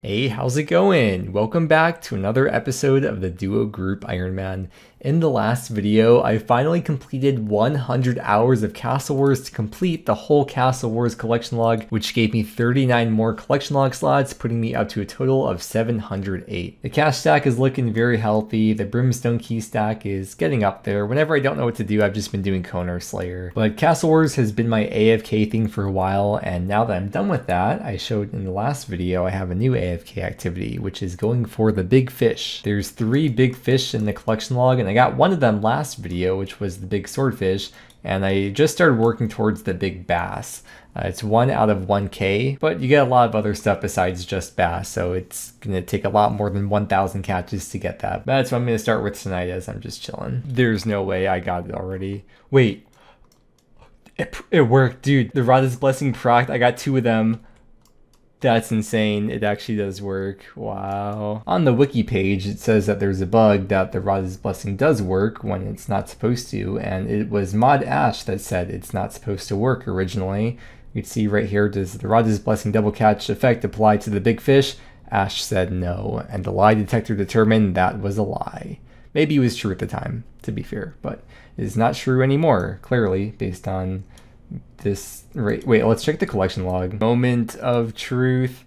Hey, how's it going? Welcome back to another episode of the Duo Group Ironman. In the last video, I finally completed 100 hours of Castle Wars to complete the whole Castle Wars collection log, which gave me 39 more collection log slots, putting me up to a total of 708. The cash stack is looking very healthy. The Brimstone key stack is getting up there. Whenever I don't know what to do, I've just been doing Konar Slayer. But Castle Wars has been my AFK thing for a while, and now that I'm done with that, I showed in the last video I have a new AFK activity, which is going for the big fish. There's 3 big fish in the collection log, and I got one of them last video, which was the big swordfish, and I just started working towards the big bass. It's 1 out of 1k, but you get a lot of other stuff besides just bass, so it's gonna take a lot more than 1,000 catches to get that. That's what I'm gonna start with tonight as I'm just chilling. There's no way I got it already. Wait, it worked, dude. The Radha's Blessing procced. I got 2 of them. That's insane. It actually does work. Wow. On the wiki page, it says that there's a bug that the Radha's Blessing does work when it's not supposed to, and it was Mod Ash that said it's not supposed to work originally. You can see right here, does the Radha's Blessing double catch effect apply to the big fish? Ash said no, and the lie detector determined that was a lie. Maybe it was true at the time, to be fair, but it is not true anymore, clearly, based on this. Wait, let's check the collection log. Moment of truth.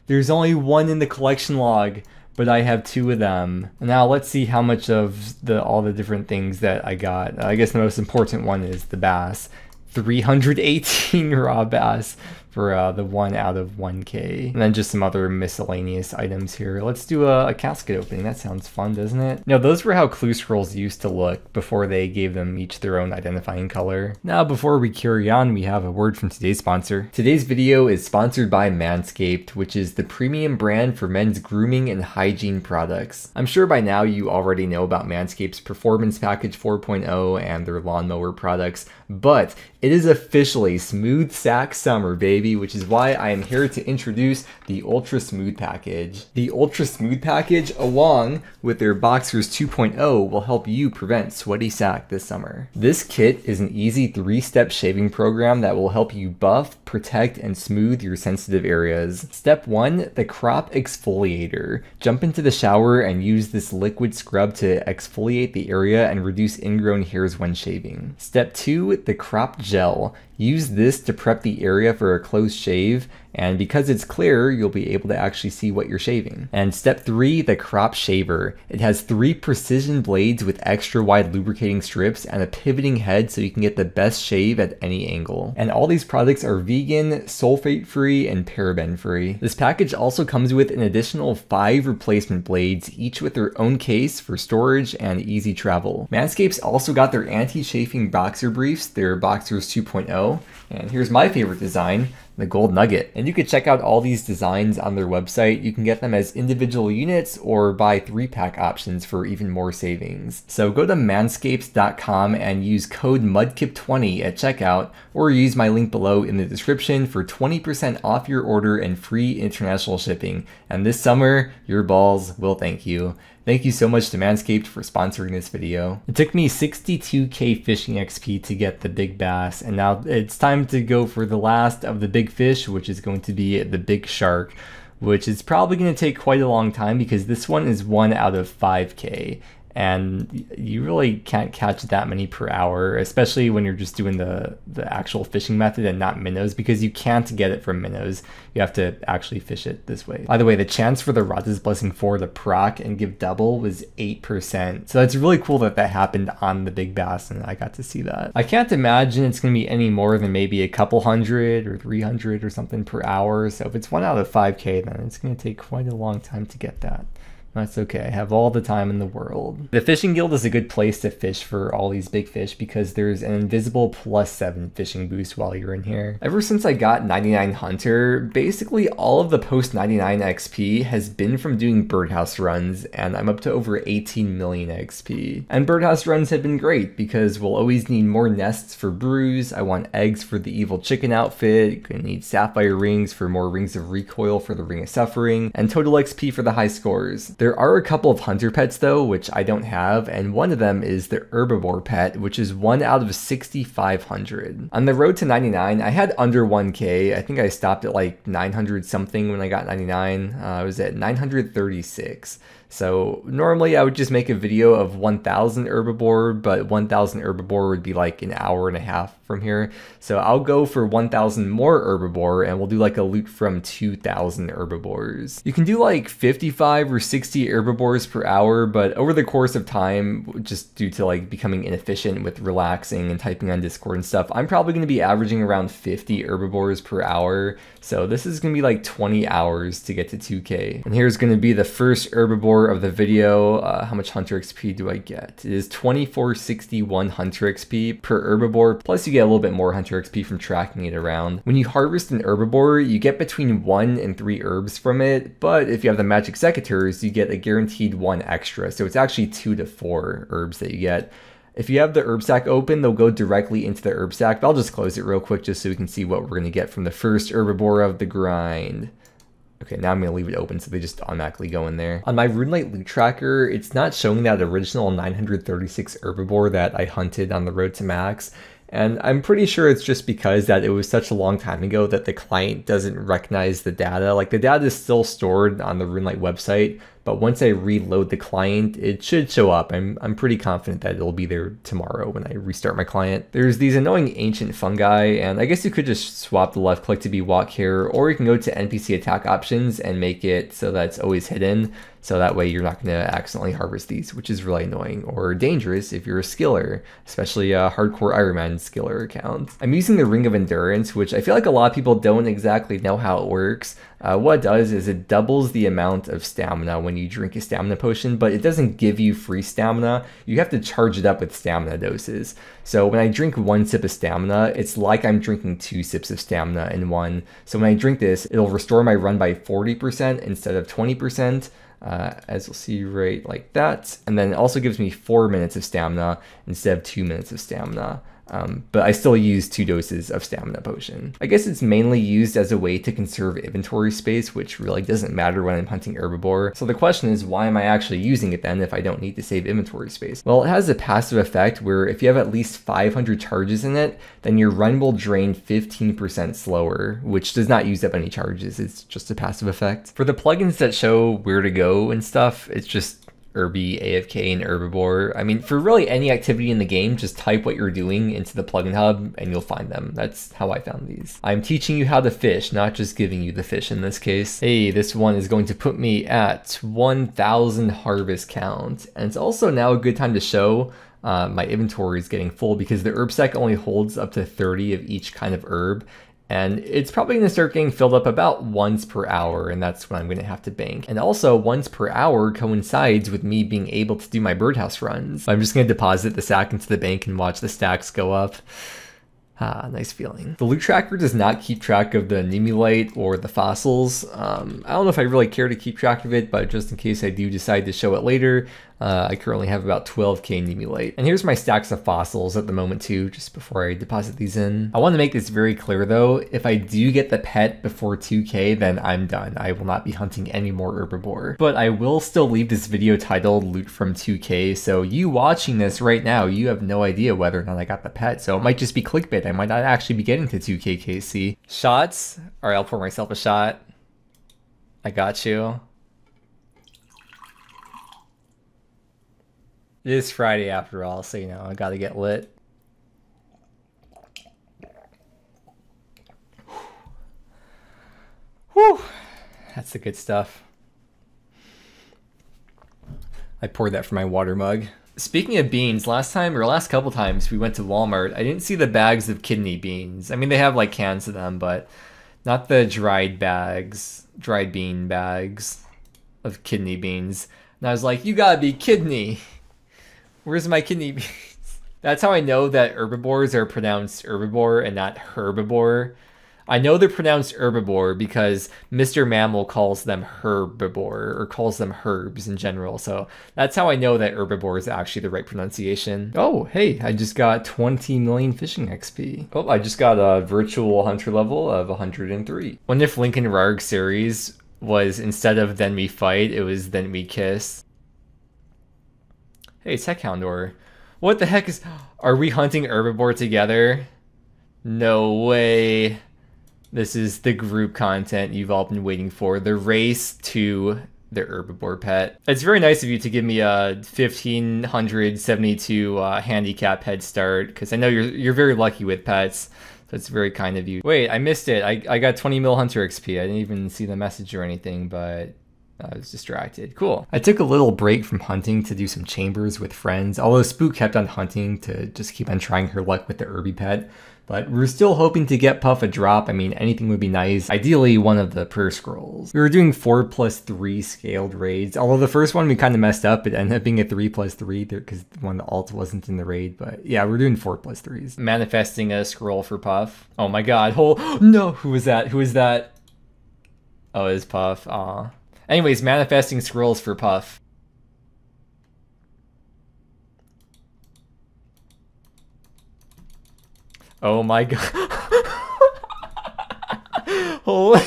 There's only 1 in the collection log, but I have 2 of them. Now let's see how much of all the different things that I got. I guess the most important one is the bass. 318 raw bass for the 1 out of 1k. And then just some other miscellaneous items here. Let's do a casket opening. That sounds fun, doesn't it? Now, those were how clue scrolls used to look before they gave them each their own identifying color. Now, before we carry on, we have a word from today's sponsor. Today's video is sponsored by Manscaped, which is the premium brand for men's grooming and hygiene products. I'm sure by now you already know about Manscaped's Performance Package 4.0 and their lawnmower products, but it is officially smooth sack summer, baby, which is why I am here to introduce the Ultra Smooth Package. The Ultra Smooth Package, along with their Boxers 2.0, will help you prevent sweaty sack this summer. This kit is an easy 3-step shaving program that will help you buff, protect, and smooth your sensitive areas. Step 1, the Crop Exfoliator. Jump into the shower and use this liquid scrub to exfoliate the area and reduce ingrown hairs when shaving. Step 2, the Crop Gel. Use this to prep the area for a close shave, and because it's clear, you'll be able to actually see what you're shaving. And step 3, the Crop Shaver. It has 3 precision blades with extra wide lubricating strips and a pivoting head so you can get the best shave at any angle. And all these products are vegan, sulfate-free, and paraben-free. This package also comes with an additional 5 replacement blades, each with their own case for storage and easy travel. Manscaped's also got their anti-chafing boxer briefs, their Boxers 2.0, and here's my favorite design, the Gold Nugget. And you can check out all these designs on their website. You can get them as individual units or buy 3-pack options for even more savings. So go to manscaped.com and use code MUDKIP20 at checkout, or use my link below in the description for 20% off your order and free international shipping. And this summer, your balls will thank you. Thank you so much to Manscaped for sponsoring this video. It took me 62k fishing XP to get the big bass, and now it's time to go for the last of the big fish, which is going to be the big shark, which is probably going to take quite a long time because this one is 1 out of 5k. And you really can't catch that many per hour, especially when you're just doing the actual fishing method and not minnows, because you can't get it from minnows. You have to actually fish it this way. By the way, the chance for the Radha's Blessing 4 to proc and give double was 8%. So it's really cool that that happened on the big bass, and I got to see that. I can't imagine it's going to be any more than maybe a couple hundred or 300 or something per hour. So if it's 1 out of 5k, then it's going to take quite a long time to get that. That's okay, I have all the time in the world. The Fishing Guild is a good place to fish for all these big fish because there's an invisible +7 fishing boost while you're in here. Ever since I got 99 Hunter, basically all of the post 99 XP has been from doing birdhouse runs, and I'm up to over 18 million XP. And birdhouse runs have been great because we'll always need more nests for brews. I want eggs for the evil chicken outfit, gonna need sapphire rings for more rings of recoil for the Ring of Suffering, and total XP for the high scores. There are a couple of hunter pets though, which I don't have, and one of them is the Herbiboar pet, which is 1 out of 6,500. On the road to 99, I had under 1k. I think I stopped at like 900 something when I got 99. I was at 936. So normally I would just make a video of 1,000 Herbiboar, but 1,000 Herbiboar would be like an hour and a half from here. So I'll go for 1,000 more Herbiboar, and we'll do like a loot from 2,000 Herbiboars. You can do like 55 or 60 Herbiboars per hour, but over the course of time, just due to like becoming inefficient with relaxing and typing on Discord and stuff, I'm probably going to be averaging around 50 Herbiboars per hour. So this is going to be like 20 hours to get to 2k. And here's going to be the first Herbiboar of the video. How much Hunter XP do I get? It is 2461 Hunter XP per Herbiboar, plus you get a little bit more Hunter XP from tracking it around. When you harvest an Herbiboar, you get between 1 and 3 herbs from it, but if you have the magic secateurs, you get a guaranteed 1 extra, so it's actually 2 to 4 herbs that you get. If you have the herb stack open, they'll go directly into the herb stack, but I'll just close it real quick just so we can see what we're going to get from the first Herbiboar of the grind. Okay, now I'm going to leave it open so they just automatically go in there. On my Runelite loot tracker, it's not showing that original 936 Herbiboar that I hunted on the road to max. And I'm pretty sure it's just because that it was such a long time ago that the client doesn't recognize the data. Like the data is still stored on the Runelite website, but once I reload the client, it should show up. I'm pretty confident that it'll be there tomorrow when I restart my client. There's these annoying ancient fungi, and I guess you could just swap the left click to be walk here, or you can go to NPC attack options and make it so that it's always hidden. So that way you're not going to accidentally harvest these, which is really annoying or dangerous if you're a skiller, especially a hardcore Ironman skiller account. I'm using the Ring of Endurance, which I feel like a lot of people don't exactly know how it works. What it does is it doubles the amount of stamina when you drink a stamina potion, but it doesn't give you free stamina. You have to charge it up with stamina doses. So when I drink 1 sip of stamina, it's like I'm drinking 2 sips of stamina in one. So when I drink this, it'll restore my run by 40% instead of 20%. As you'll see right like that. And then it also gives me 4 minutes of stamina instead of 2 minutes of stamina. But I still use 2 doses of stamina potion. I guess it's mainly used as a way to conserve inventory space, which really doesn't matter when I'm hunting Herbiboar. So the question is, why am I actually using it then if I don't need to save inventory space? Well, it has a passive effect where if you have at least 500 charges in it, then your run will drain 15% slower, which does not use up any charges. It's just a passive effect. For the plugins that show where to go and stuff, it's just Herbi, AFK, and Herbiboar. I mean, for really any activity in the game, just type what you're doing into the plugin hub and you'll find them. That's how I found these. I'm teaching you how to fish, not just giving you the fish in this case. Hey, this one is going to put me at 1,000 harvest count. And it's also now a good time to show my inventory is getting full because the herb stack only holds up to 30 of each kind of herb. And it's probably going to start getting filled up about once per hour, and that's when I'm going to have to bank. And also, once per hour coincides with me being able to do my birdhouse runs. I'm just going to deposit the sack into the bank and watch the stacks go up. Ah, nice feeling. The loot tracker does not keep track of the Nimulite or the fossils. I don't know if I really care to keep track of it, but just in case I do decide to show it later, I currently have about 12k Nimulite. And here's my stacks of fossils at the moment too, just before I deposit these in. I want to make this very clear though, if I do get the pet before 2k, then I'm done. I will not be hunting any more Herbiboar. But I will still leave this video titled Loot from 2k, so you watching this right now, you have no idea whether or not I got the pet, so it might just be clickbait. I might not actually be getting to 2k KC. Shots? Alright, I'll pour myself a shot. I got you. It is Friday after all, so you know, I gotta get lit. Whew, that's the good stuff. I poured that from my water mug. Speaking of beans, last couple times we went to Walmart, I didn't see the bags of kidney beans. I mean, they have like cans of them, but not the dried bean bags of kidney beans. And I was like, you gotta be kidding me. Where's my kidney beans? That's how I know that Herbiboars are pronounced Herbiboar and not Herbiboar. I know they're pronounced Herbiboar because Mr. Mammal calls them Herbiboar, or calls them herbs in general. So that's how I know that Herbiboar is actually the right pronunciation. Oh, hey, I just got 20 million fishing XP. Oh, I just got a virtual hunter level of 103. What if Lincoln Rarg series was instead of then we fight, it was then we kiss. Hey, Tech Houndor. What the heck is... Are we hunting Herbiboar together? No way. This is the group content you've all been waiting for. The race to the Herbiboar pet. It's very nice of you to give me a 1572 handicap head start, because I know you're very lucky with pets. So it's very kind of you. Wait, I missed it. I got 20 mil Hunter XP. I didn't even see the message or anything, but I was distracted. Cool. I took a little break from hunting to do some chambers with friends, although Spook kept on hunting to just keep on trying her luck with the Herbi pet. But we're still hoping to get Puff a drop. I mean, anything would be nice. Ideally, one of the per scrolls. We were doing 4+3 scaled raids, although the first one we kind of messed up. It ended up being a 3+3 because one of the alt wasn't in the raid. But yeah, we're doing 4+3s. Manifesting a scroll for Puff. Oh my god. No, who was that? Who is that? Oh, it's Puff. Aw. Anyways, manifesting scrolls for Puff. Oh my god. Holy.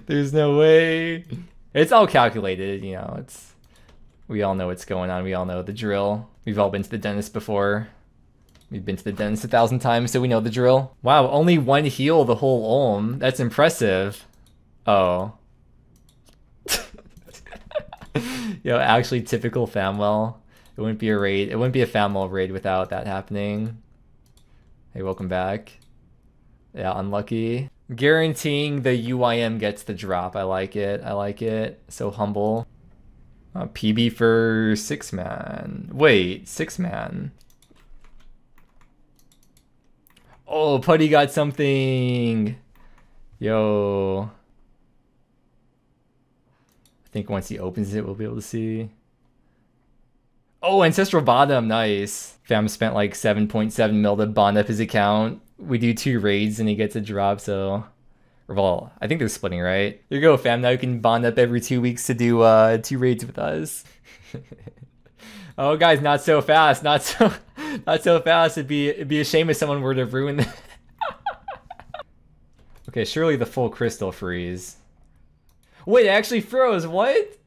There's no way. It's all calculated, you know, we all know what's going on. We all know the drill. We've all been to the dentist before. We've been to the dentist 1,000 times, so we know the drill. Wow, only one heal the whole Olm. That's impressive. Oh. Yo, actually typical Famwell. It wouldn't be a raid. It wouldn't be a Famwell raid without that happening. Hey, welcome back. Yeah, unlucky. Guaranteeing the UIM gets the drop. I like it. I like it. So humble. PB for 6-man. Wait, 6-man. Oh, Putty got something. Yo. I think once he opens it, we'll be able to see. Oh, Ancestral Bottom, nice. Fam spent like 7.7 mil to bond up his account. We do 2 raids and he gets a drop, so... Well, I think they're splitting, right? There you go, fam. Now you can bond up every 2 weeks to do 2 raids with us. Oh, guys, not so fast. Not so fast. It'd be a shame if someone were to ruin that. Okay, surely the full crystal freeze. Wait, it actually froze. What?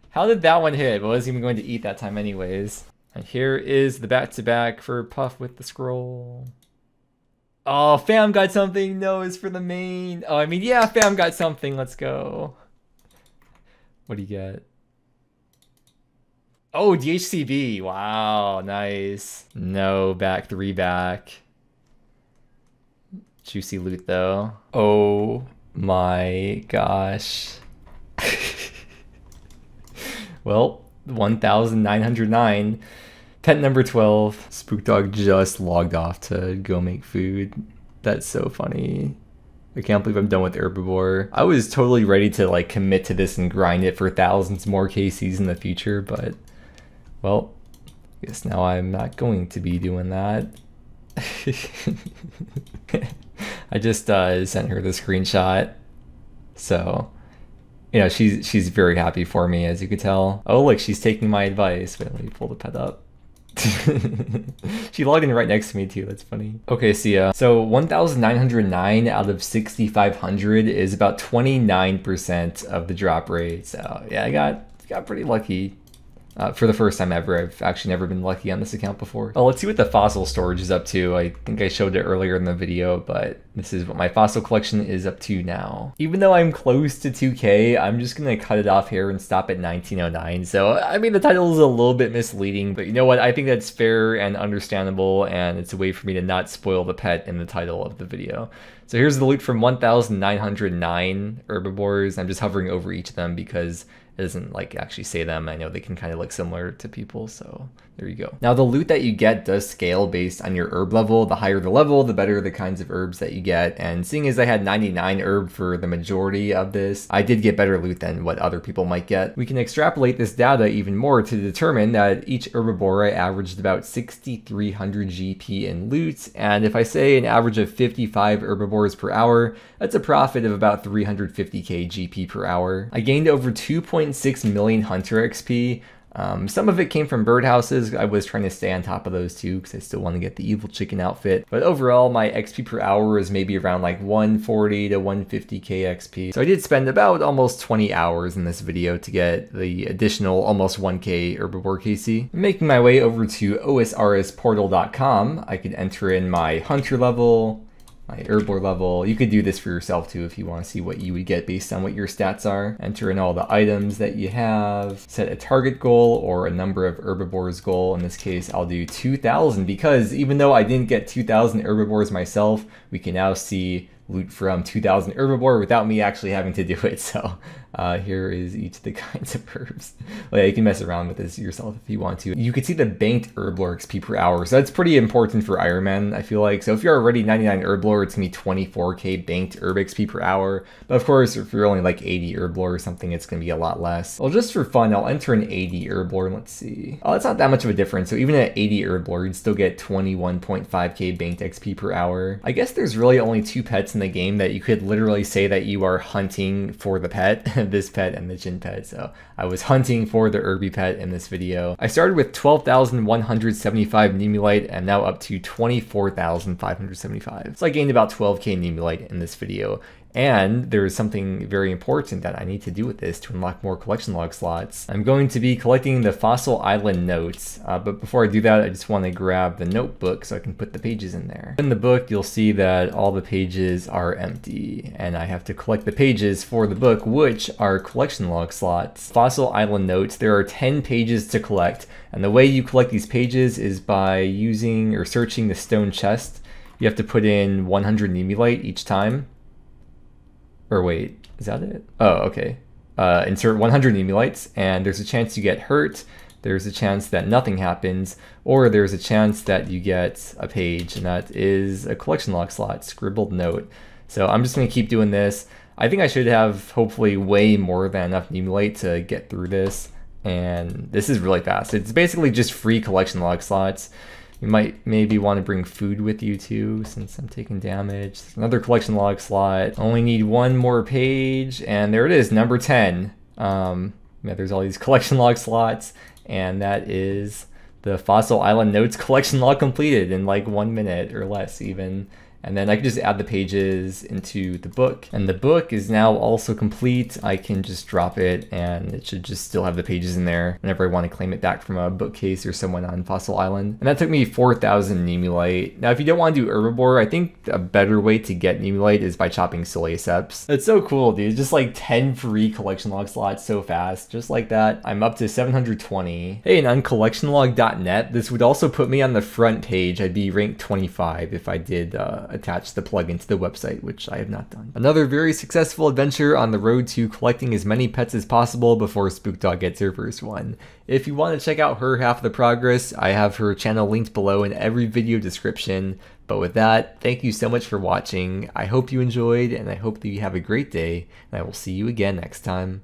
How did that one hit? I wasn't even going to eat that time anyways. And here is the back-to-back for Puff with the scroll. Oh, fam got something. No, it's for the main. Oh, I mean, yeah, fam got something. Let's go. What do you get? Oh, DHCB. Wow, nice. No, back 3 back. Juicy loot, though. Oh my gosh. Well, 1,909. Pet number 12. Spook Dog just logged off to go make food. That's so funny. I can't believe I'm done with Herbiboar. I was totally ready to like commit to this and grind it for thousands more KCs in the future, but well, I guess now I'm not going to be doing that. I just sent her the screenshot, so you know she's very happy for me, as you could tell. Oh look, she's taking my advice. Wait, let me pull the pet up. She logged in right next to me too. That's funny. Okay, see ya. So 1,909 out of 6,500 is about 29% of the drop rate. So yeah, I got pretty lucky. For the first time ever. I've actually never been lucky on this account before. Oh, let's see what the fossil storage is up to. I think I showed it earlier in the video, but this is what my fossil collection is up to now. Even though I'm close to 2K, I'm just gonna cut it off here and stop at 1909. So, I mean, the title is a little bit misleading, but you know what? I think that's fair and understandable, and it's a way for me to not spoil the pet in the title of the video. So here's the loot from 1,909 Herbiboars. I'm just hovering over each of them because it doesn't like actually say them. I know they can kind of look similar to people, so there you go. Now the loot that you get does scale based on your herb level. The higher the level, the better the kinds of herbs that you get. And seeing as I had 99 herb for the majority of this, I did get better loot than what other people might get. We can extrapolate this data even more to determine that each Herbiboar I averaged about 6,300 GP in loot. And if I say an average of 55 Herbiboars per hour, that's a profit of about 350k GP per hour. I gained over 2.6 million Hunter XP. Some of it came from birdhouses. I was trying to stay on top of those too because I still want to get the evil chicken outfit. But overall, my XP per hour is maybe around like 140 to 150k XP. So I did spend about almost 20 hours in this video to get the additional almost 1k Herbiboar KC. Making my way over to osrsportal.com, I could enter in my Hunter level, my Herblore level. You could do this for yourself too if you want to see what you would get based on what your stats are. Enter in all the items that you have, set a target goal or a number of Herbiboars goal. In this case, I'll do 2,000 because even though I didn't get 2,000 Herbiboars myself, we can now see loot from 2,000 Herbiboar without me actually having to do it. So here is each of the kinds of herbs. Well, yeah, you can mess around with this yourself if you want to. You can see the banked Herblore XP per hour. So that's pretty important for Ironman, I feel like. So if you're already 99 Herblore, it's gonna be 24k banked Herb XP per hour. But of course, if you're only like 80 Herblore or something, it's gonna be a lot less. Well, just for fun, I'll enter an 80 Herblore. Let's see. Oh, it's not that much of a difference. So even at 80 Herblore, you'd still get 21.5k banked XP per hour. I guess there's really only 2 pets in the game that you could literally say that you are hunting for the pet, this pet and the Jin pet. So I was hunting for the Herbi pet in this video. I started with 12,175 Nimulite and now up to 24,575. So I gained about 12k Nimulite in this video. And there is something very important that I need to do with this to unlock more collection log slots. I'm going to be collecting the Fossil Island notes, but before I do that, I just want to grab the notebook so I can put the pages in there. In the book, you'll see that all the pages are empty, and I have to collect the pages for the book, which are collection log slots. Fossil Island notes, there are 10 pages to collect, and the way you collect these pages is by using or searching the stone chest. You have to put in 100 Nimulite each time. Or wait, is that it? Oh, okay. Insert 100 Nimulites, and there's a chance you get hurt, there's a chance that nothing happens, or there's a chance that you get a page, and that is a collection log slot, scribbled note. So I'm just gonna keep doing this. I think I should have hopefully way more than enough Nimulite to get through this, and this is really fast. It's basically just free collection log slots. You might maybe want to bring food with you too, since I'm taking damage. Another collection log slot. Only need one more page, and there it is, number 10. Yeah, there's all these collection log slots, and that is the Fossil Island Notes collection log completed in like 1 minute or less even. And then I can just add the pages into the book. And the book is now also complete. I can just drop it and it should just still have the pages in there whenever I want to claim it back from a bookcase or someone on Fossil Island. And that took me 4,000 Nimulite. Now, if you don't want to do Herbiboar, I think a better way to get Nimulite is by chopping Soleaceps. It's so cool, dude. Just like 10 free collection log slots so fast. Just like that, I'm up to 720. Hey, and on collectionlog.net, this would also put me on the front page. I'd be ranked 25 if I did attach the plugin to the website, which I have not done. Another very successful adventure on the road to collecting as many pets as possible before Spookdog gets her first one. If you want to check out her half of the progress, I have her channel linked below in every video description. But with that, thank you so much for watching. I hope you enjoyed, and I hope that you have a great day, and I will see you again next time.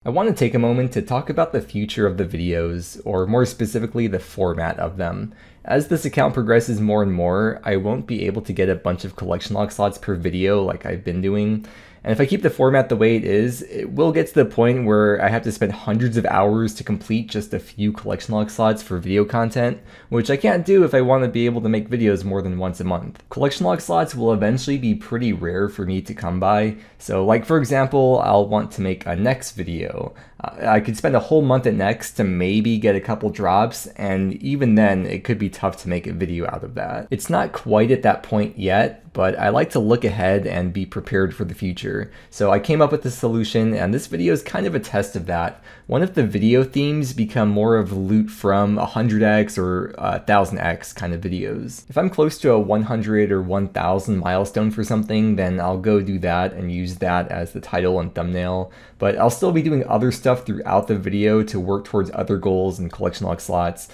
I want to take a moment to talk about the future of the videos, or more specifically, the format of them. As this account progresses more and more, I won't be able to get a bunch of collection log slots per video like I've been doing. And if I keep the format the way it is, it will get to the point where I have to spend hundreds of hours to complete just a few collection log slots for video content, which I can't do if I want to be able to make videos more than once a month. Collection log slots will eventually be pretty rare for me to come by. So like for example, I'll want to make a next video. I could spend a whole month at Next to maybe get a couple drops, and even then it could be tough to make a video out of that. It's not quite at that point yet, but I like to look ahead and be prepared for the future. So I came up with this solution, and this video is kind of a test of that. One of the video themes become more of loot from 100x or 1000x kind of videos. If I'm close to a 100 or 1000 milestone for something, then I'll go do that and use that as the title and thumbnail. But I'll still be doing other stuff throughout the video to work towards other goals and collection log slots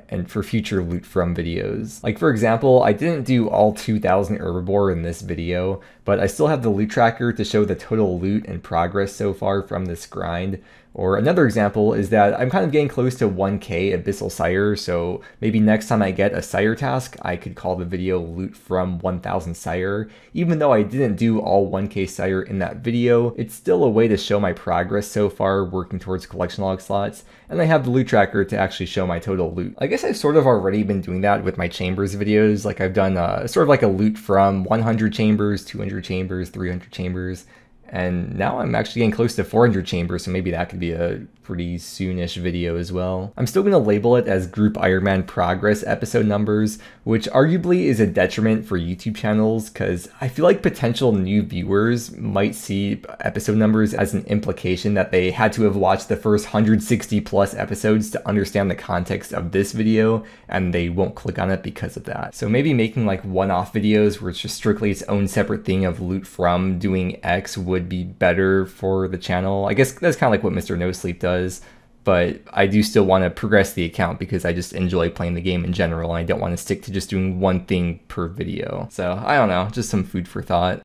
and for future loot from videos. Like for example, I didn't do all 2000 Herbiboar in this video, but I still have the loot tracker to show the total loot and progress so far from this grind, Or another example is that I'm kind of getting close to 1k Abyssal Sire, so maybe next time I get a Sire task, I could call the video Loot from 1000 Sire. Even though I didn't do all 1k Sire in that video, it's still a way to show my progress so far working towards collection log slots, and I have the loot tracker to actually show my total loot. I guess I've sort of already been doing that with my chambers videos, like I've done sort of like a loot from 100 chambers, 200 chambers, 300 chambers, and now I'm actually getting close to 400 chambers, so maybe that could be a pretty soonish video as well. I'm still going to label it as Group Ironman Progress episode numbers, which arguably is a detriment for YouTube channels because I feel like potential new viewers might see episode numbers as an implication that they had to have watched the first 160 plus episodes to understand the context of this video, and they won't click on it because of that. So maybe making like one-off videos where it's just strictly its own separate thing of loot from doing X would be better for the channel. I guess that's kind of like what Mr. No Sleep does, but I do still want to progress the account because I just enjoy playing the game in general and I don't want to stick to just doing one thing per video. So I don't know, just some food for thought.